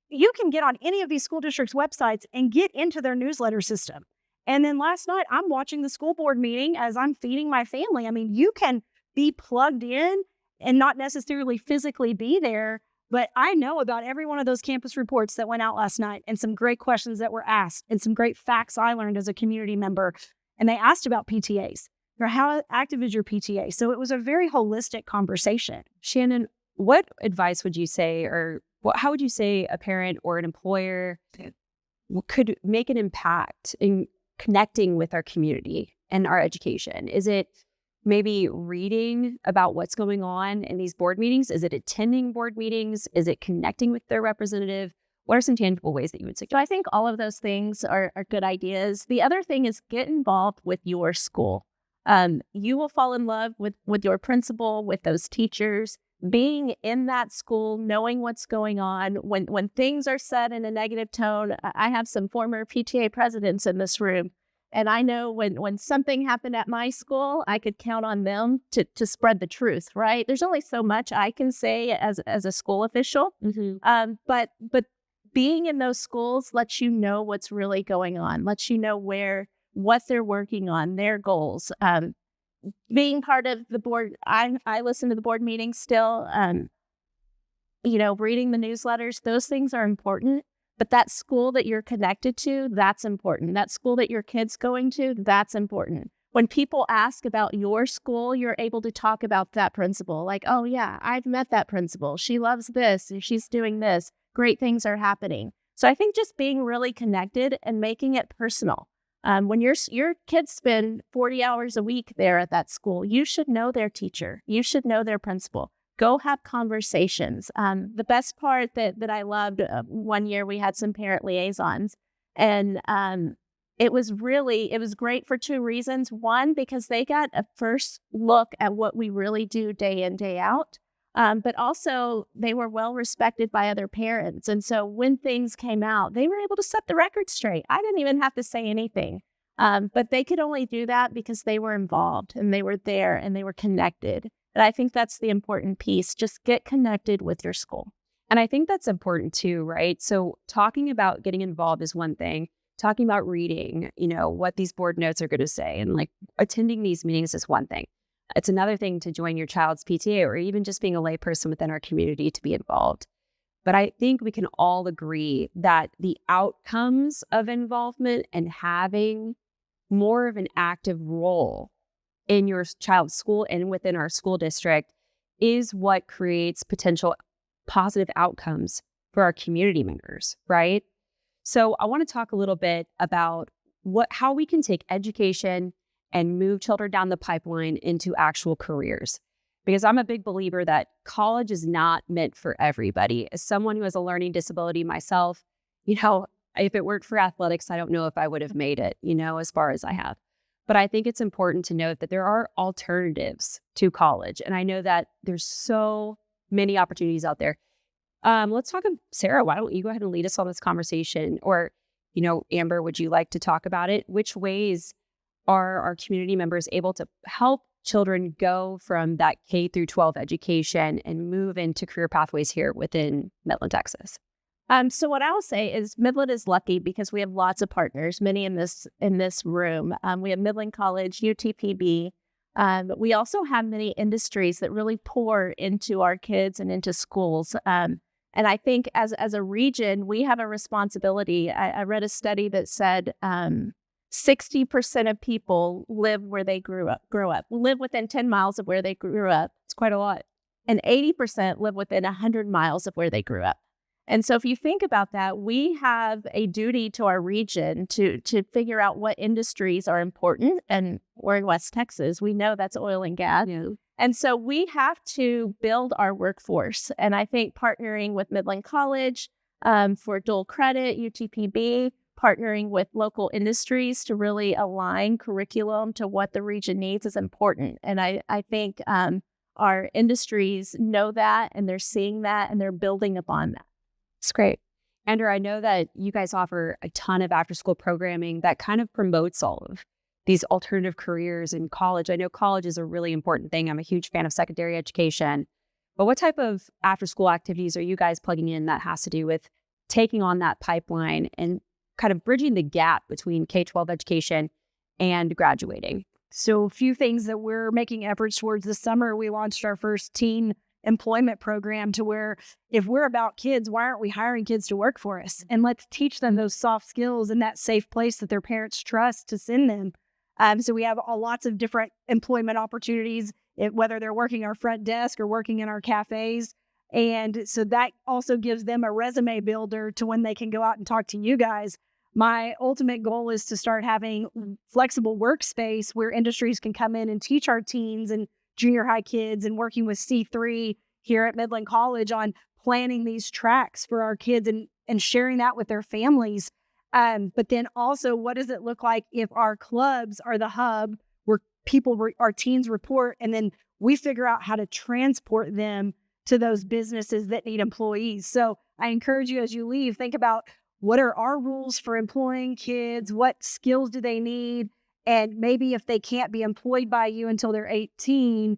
you can get on any of these school districts' websites and get into their newsletter system. And then last night, I'm watching the school board meeting as I'm feeding my family. I mean, you can be plugged in and not necessarily physically be there, but I know about every one of those campus reports that went out last night and some great questions that were asked and some great facts I learned as a community member. And they asked about PTAs. Or how active is your PTA? So it was a very holistic conversation. Shannon, what advice would you say, or how would you say a parent or an employer could make an impact in connecting with our community and our education? Is it maybe reading about what's going on in these board meetings? Is it attending board meetings? Is it connecting with their representative? What are some tangible ways that you would suggest? So I think all of those things are good ideas. The other thing is get involved with your school. You will fall in love with your principal, with those teachers, being in that school, knowing what's going on. When things are said in a negative tone, I have some former PTA presidents in this room, and I know when something happened at my school, I could count on them to spread the truth, right? There's only so much I can say as a school official, but being in those schools lets you know what's really going on, lets you know what they're working on, their goals. Being part of the board, I listen to the board meetings still, reading the newsletters, those things are important. But that school that you're connected to, that's important. That school that your kid's going to, that's important. When people ask about your school, you're able to talk about that principal. Like, oh yeah, I've met that principal. She loves this, and she's doing this. Great things are happening. So I think just being really connected and making it personal. When your kids spend 40 hours a week there at that school, you should know their teacher. You should know their principal. Go have conversations. The best part that I loved, one year we had some parent liaisons, and it was great for two reasons. One, because they got a first look at what we really do day in, day out. But also they were well respected by other parents. And so when things came out, they were able to set the record straight. I didn't even have to say anything. But they could only do that because they were involved and they were there and they were connected. And I think that's the important piece. Just get connected with your school. And I think that's important too, right? So talking about getting involved is one thing. Talking about reading, what these board notes are going to say, and attending these meetings is one thing. It's another thing to join your child's PTA or even just being a layperson within our community to be involved. But I think we can all agree that the outcomes of involvement and having more of an active role in your child's school and within our school district is what creates potential positive outcomes for our community members, right? So I want to talk a little bit about how we can take education and move children down the pipeline into actual careers. Because I'm a big believer that college is not meant for everybody. As someone who has a learning disability myself, if it weren't for athletics, I don't know if I would have made it, as far as I have. But I think it's important to note that there are alternatives to college. And I know that there's so many opportunities out there. Let's talk, Sarah, why don't you go ahead and lead us on this conversation? Or, Amber, would you like to talk about it? Which ways are our community members able to help children go from that K through 12 education and move into career pathways here within Midland, Texas? So what I'll say is Midland is lucky because we have lots of partners, many in this room. We have Midland College, UTPB. We also have many industries that really pour into our kids and into schools. And I think as a region, we have a responsibility. I read a study that said 60% of people live where they grew up, live within 10 miles of where they grew up. It's quite a lot. and 80% live within 100 miles of where they grew up. And so if you think about that, we have a duty to our region to figure out what industries are important. And we're in West Texas. We know that's oil and gas. Yeah. And so we have to build our workforce. And I think partnering with Midland College for dual credit, UTPB, partnering with local industries to really align curriculum to what the region needs is important. And I think our industries know that, and they're seeing that, and they're building upon that. It's great. Andrew, I know that you guys offer a ton of after-school programming that kind of promotes all of these alternative careers in college. I know college is a really important thing. I'm a huge fan of secondary education. But what type of after-school activities are you guys plugging in that has to do with taking on that pipeline and kind of bridging the gap between K-12 education and graduating? So a few things that we're making efforts towards this summer. We launched our first teen employment program to where if we're about kids, why aren't we hiring kids to work for us? And let's teach them those soft skills in that safe place that their parents trust to send them. So we have lots of different employment opportunities, whether they're working our front desk or working in our cafes. And so that also gives them a resume builder to when they can go out and talk to you guys. My ultimate goal is to start having flexible workspace where industries can come in and teach our teens and junior high kids, and working with C3 here at Midland College on planning these tracks for our kids and sharing that with their families. But then also, what does it look like if our clubs are the hub where our teens report, and then we figure out how to transport them to those businesses that need employees? So I encourage you, as you leave, think about what are our rules for employing kids? What skills do they need? And maybe if they can't be employed by you until they're 18,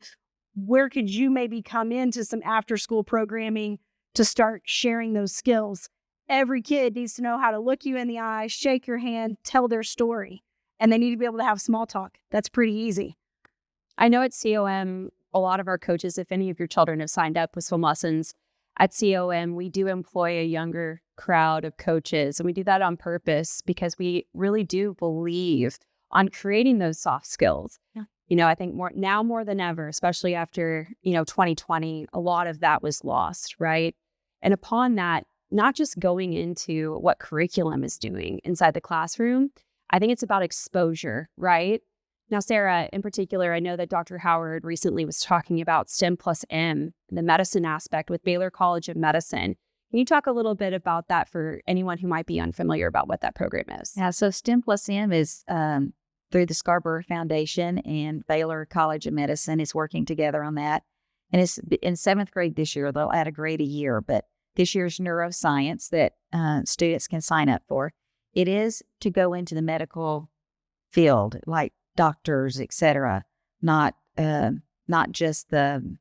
where could you maybe come into some after-school programming to start sharing those skills? Every kid needs to know how to look you in the eye, shake your hand, tell their story. And they need to be able to have small talk. That's pretty easy. I know at COM, a lot of our coaches, if any of your children have signed up with swim lessons, at COM, we do employ a younger crowd of coaches. And we do that on purpose because we really do believe on creating those soft skills. Yeah. You know, I think more than ever, especially after, 2020, a lot of that was lost, right? And upon that, not just going into what curriculum is doing inside the classroom, I think it's about exposure, right? Now, Sarah, in particular, I know that Dr. Howard recently was talking about STEM plus M, the medicine aspect with Baylor College of Medicine. Can you talk a little bit about that for anyone who might be unfamiliar about what that program is? Yeah, so STEM plus M is through the Scarborough Foundation, and Baylor College of Medicine is working together on that. And it's in 7th grade this year. They'll add a grade a year, but this year's neuroscience that students can sign up for. It is to go into the medical field, like doctors, et cetera, not just the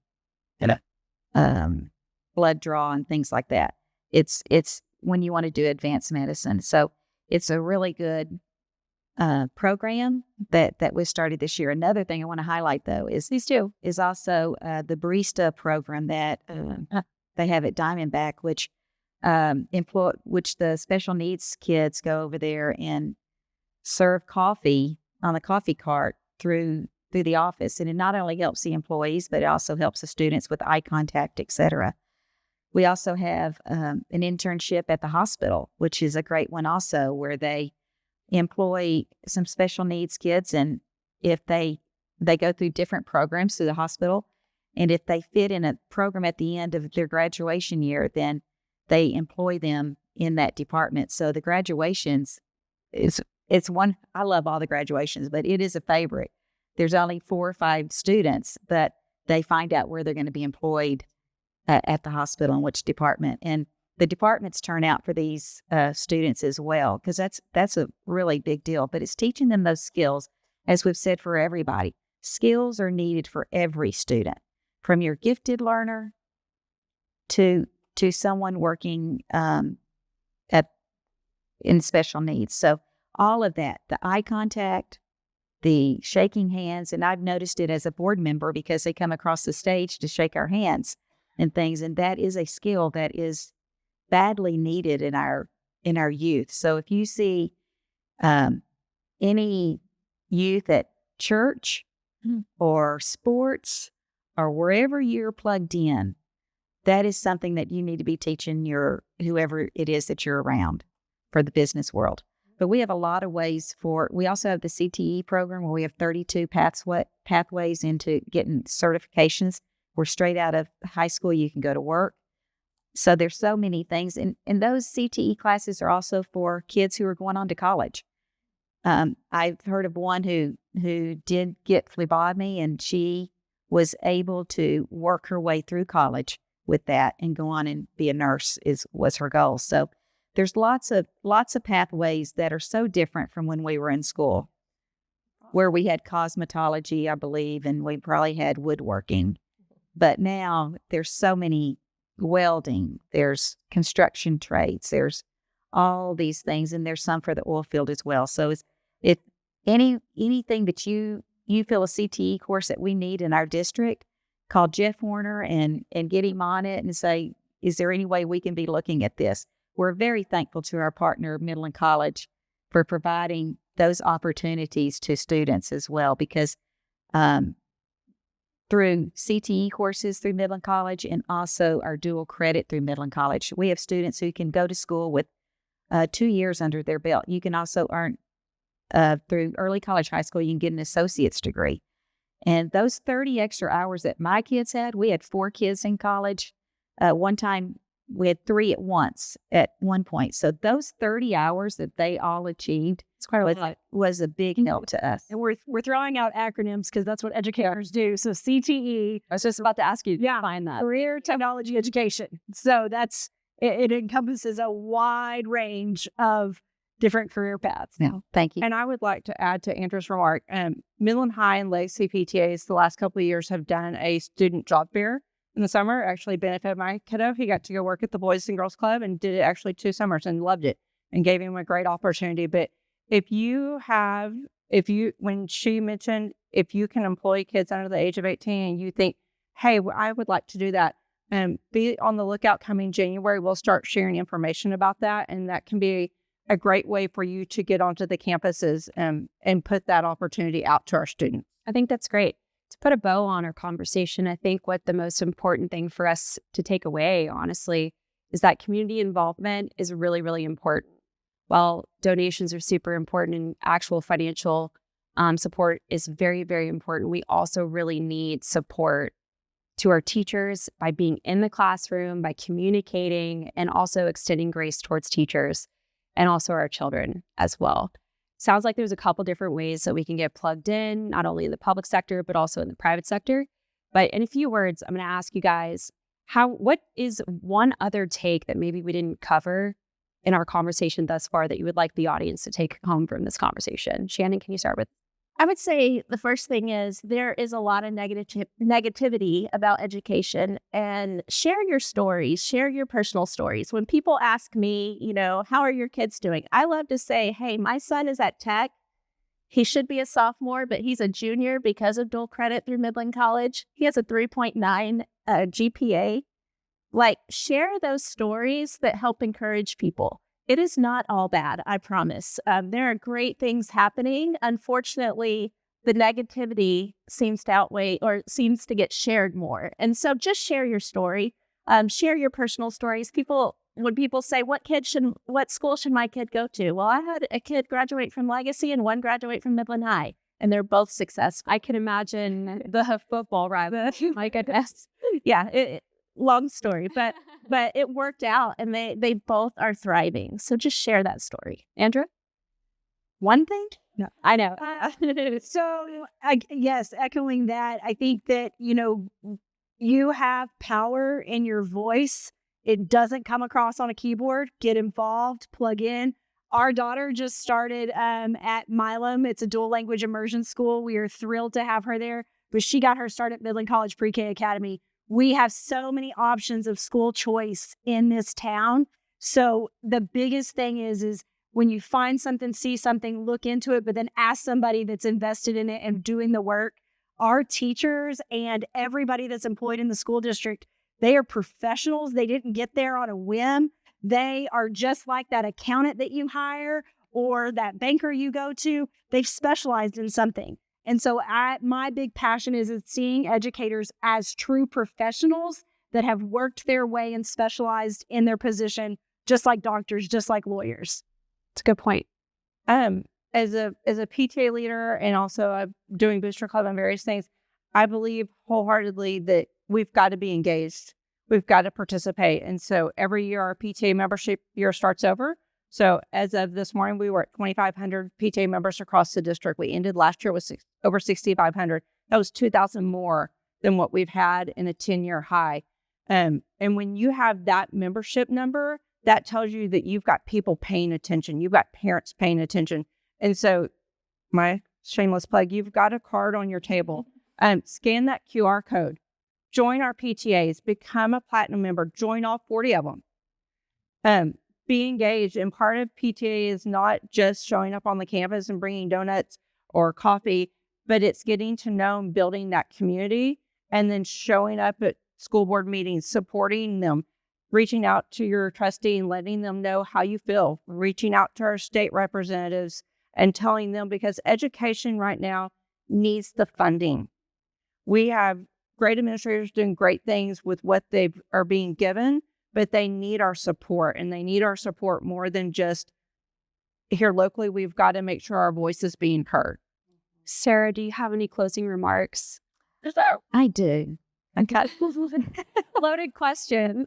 blood draw and things like that. It's when you want to do advanced medicine. So it's a really good program that was started this year. Another thing I want to highlight, though, is also the barista program that they have at Diamondback, which the special needs kids go over there and serve coffee on the coffee cart through the office. And it not only helps the employees, but it also helps the students with eye contact, et cetera. We also have an internship at the hospital, which is a great one also, where they employ some special needs kids. And if they go through different programs through the hospital, and if they fit in a program at the end of their graduation year, then they employ them in that department. So the graduations it's one, I love all the graduations, but it is a favorite. There's only 4 or 5 students, but they find out where they're going to be employed at the hospital and which department. And the departments turn out for these students as well, because that's a really big deal. But it's teaching them those skills, as we've said, for everybody. Skills are needed for every student, from your gifted learner to someone working in special needs. So all of that, the eye contact, the shaking hands, and I've noticed it as a board member because they come across the stage to shake our hands and things, and that is a skill that is badly needed in our youth. So if you see any youth at church or sports or wherever you're plugged in, that is something that you need to be teaching your whoever it is that you're around for the business world. But we have a lot of ways we also have the CTE program where we have 32 pathways into getting certifications. We're straight out of high school, you can go to work. So there's so many things. And those CTE classes are also for kids who are going on to college. I've heard of one who did get phlebotomy, and she was able to work her way through college with that and go on and be a nurse was her goal. So there's lots of pathways that are so different from when we were in school, where we had cosmetology, I believe, and we probably had woodworking. But now there's so many welding, there's construction trades, there's all these things, and there's some for the oil field as well. So if anything that you feel a CTE course that we need in our district, call Jeff Warner and get him on it and say, is there any way we can be looking at this? We're very thankful to our partner, Midland College, for providing those opportunities to students as well, because through CTE courses through Midland College and also our dual credit through Midland College, we have students who can go to school with 2 years under their belt. You can also earn through early college, high school, you can get an associate's degree. And those 30 extra hours that my kids had, we had 4 kids in college. One time we had 3 at once at one point. So those 30 hours that they all achieved was a big help to us. And we're throwing out acronyms because that's what educators do. So CTE. I was just about to ask you to find that. Career Technology Education. So it encompasses a wide range of different career paths. Yeah, thank you. And I would like to add to Andrew's remark, Midland High and Legacy PTAs the last couple of years have done a student job fair in the summer. Actually benefited my kiddo. He got to go work at the Boys and Girls Club and did it actually 2 summers and loved it and gave him a great opportunity. But when she mentioned if you can employ kids under the age of 18 and you think, hey, I would like to do that, be on the lookout. Coming January, we'll start sharing information about that, and that can be a great way for you to get onto the campuses and put that opportunity out to our students. I think that's great. To put a bow on our conversation, I think what the most important thing for us to take away, honestly, is that community involvement is really, really important. While donations are super important and actual financial support is very, very important, we also really need support to our teachers by being in the classroom, by communicating, and also extending grace towards teachers and also our children as well. Sounds like there's a couple different ways that we can get plugged in, not only in the public sector, but also in the private sector. But in a few words, I'm going to ask you guys, what is one other take that maybe we didn't cover in our conversation thus far that you would like the audience to take home from this conversation? Shannon, can you start with? I would say the first thing is there is a lot of negativity about education, and share your stories, share your personal stories. When people ask me, how are your kids doing? I love to say, hey, my son is at Tech. He should be a sophomore, but he's a junior because of dual credit through Midland College. He has a 3.9 GPA. Share those stories that help encourage people. It is not all bad, I promise. There are great things happening. Unfortunately, the negativity seems to outweigh or seems to get shared more. And so just share your story. Share your personal stories. When people say, what school should my kid go to? Well, I had a kid graduate from Legacy and one graduate from Midland High, and they're both successful. I can imagine the football rival. My goodness. Yeah, long story, but it worked out, and they both are thriving. So just share that story. Andrew? One thing? No, I know. Yes, echoing that, I think that, you have power in your voice. It doesn't come across on a keyboard. Get involved, plug in. Our daughter just started at Milam. It's a dual language immersion school. We are thrilled to have her there, but she got her start at Midland College Pre-K Academy. We have so many options of school choice in this town. So the biggest thing is when you find something, see something, look into it, but then ask somebody that's invested in it and doing the work. Our teachers and everybody that's employed in the school district, they are professionals. They didn't get there on a whim. They are just like that accountant that you hire or that banker you go to. They've specialized in something. And so my big passion is seeing educators as true professionals that have worked their way and specialized in their position, just like doctors, just like lawyers. It's a good point. As a PTA leader and also doing Booster Club and various things, I believe wholeheartedly that we've got to be engaged. We've got to participate. And so every year our PTA membership year starts over. So as of this morning, we were at 2,500 PTA members across the district. We ended last year with over 6,500. That was 2,000 more than what we've had in a 10-year high. And when you have that membership number, that tells you that you've got people paying attention. You've got parents paying attention. And so my shameless plug, you've got a card on your table. Scan that QR code. Join our PTAs. Become a platinum member. Join all 40 of them. Be engaged. And part of PTA is not just showing up on the campus and bringing donuts or coffee, but it's getting to know and building that community and then showing up at school board meetings, supporting them, reaching out to your trustee and letting them know how you feel, reaching out to our state representatives and telling them, because education right now needs the funding. We have great administrators doing great things with what they are being given, but they need our support, and they need our support more than just here locally. We've got to make sure our voice is being heard. Sarah, do you have any closing remarks? I do. Okay. Loaded question.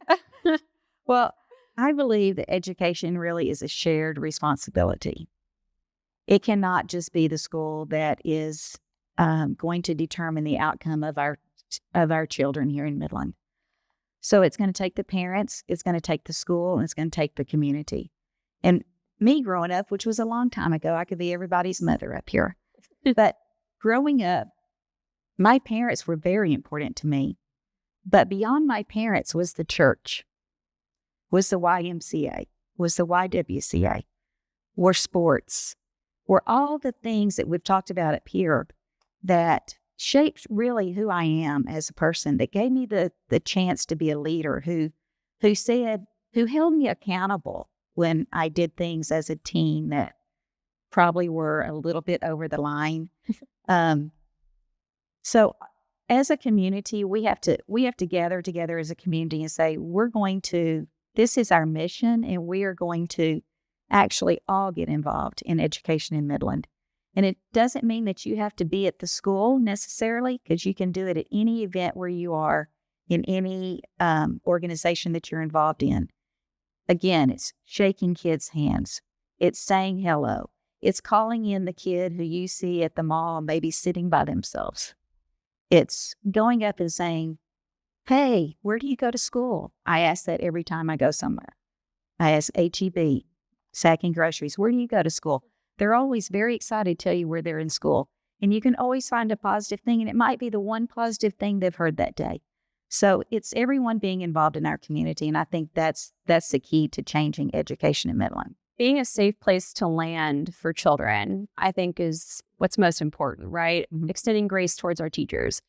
Well, I believe that education really is a shared responsibility. It cannot just be the school that is going to determine the outcome of our children here in Midland. So it's going to take the parents, it's going to take the school, and it's going to take the community. And me growing up, which was a long time ago, I could be everybody's mother up here. But growing up, my parents were very important to me. But beyond my parents was the church, was the YMCA, was the YWCA, were sports, were all the things that we've talked about up here that shaped really who I am as a person, that gave me the chance to be a leader, who held me accountable when I did things as a teen that probably were a little bit over the line. So as a community, we have to gather together as a community and say, this is our mission, and we are going to actually all get involved in education in Midland. And it doesn't mean that you have to be at the school necessarily, because you can do it at any event where you are, in any organization that you're involved in. Again, it's shaking kids' hands. It's saying hello. It's calling in the kid who you see at the mall maybe sitting by themselves. It's going up and saying, hey, where do you go to school? I ask that every time I go somewhere. I ask HEB, sacking groceries, where do you go to school? They're always very excited to tell you where they're in school. And you can always find a positive thing, and it might be the one positive thing they've heard that day. So it's everyone being involved in our community, and I think that's the key to changing education in Midland. Being a safe place to land for children, I think, is what's most important, right? Mm-hmm. Extending grace towards our teachers,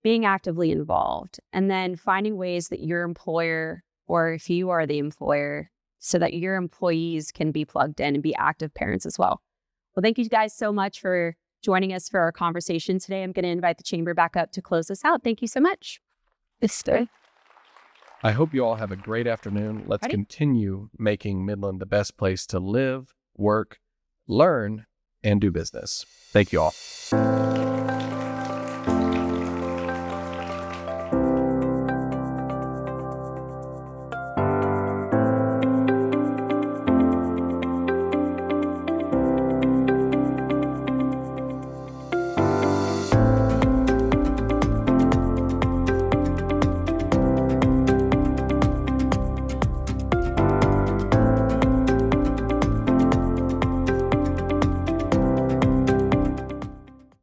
being actively involved, and then finding ways that your employer, or if you are the employer, so that your employees can be plugged in and be active parents as well. Well, thank you guys so much for joining us for our conversation today. I'm going to invite the chamber back up to close us out. Thank you so much. I hope you all have a great afternoon. Let's continue making Midland the best place to live, work, learn, and do business. Thank you all.